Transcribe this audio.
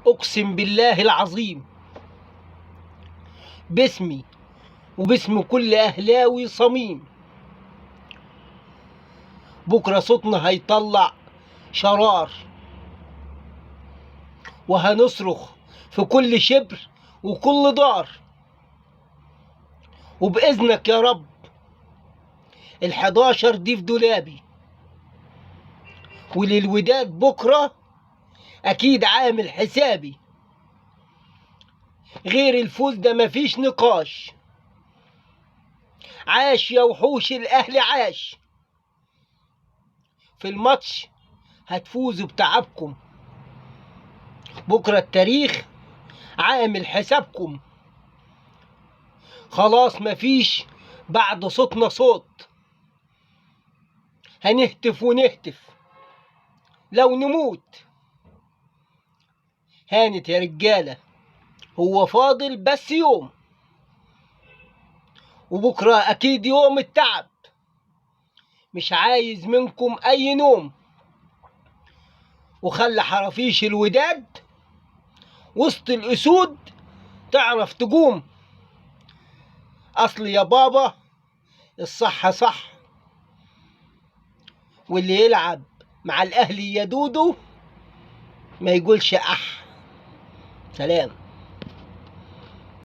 أقسم بالله العظيم باسمي وباسم كل أهلاوي صميم، بكرة صوتنا هيطلع شرار، وهنصرخ في كل شبر وكل دار، وبإذنك يا رب ال11 دي في دولابي، وللوداد بكرة أكيد عامل حسابي، غير الفوز ده مفيش نقاش. عاش يا وحوش الأهلي عاش، في الماتش هتفوزوا بتعبكم، بكرة التاريخ عامل حسابكم، خلاص مفيش بعد صوتنا صوت، هنهتف ونهتف لو نموت. هانت يا رجالة، هو فاضل بس يوم، وبكرة أكيد يوم التعب، مش عايز منكم أي نوم، وخلي حرافيش الوداد وسط الأسود تعرف تقوم، أصل يا بابا الصح صح، واللي يلعب مع الأهلي يا دودو ما يقولش أح. سلام.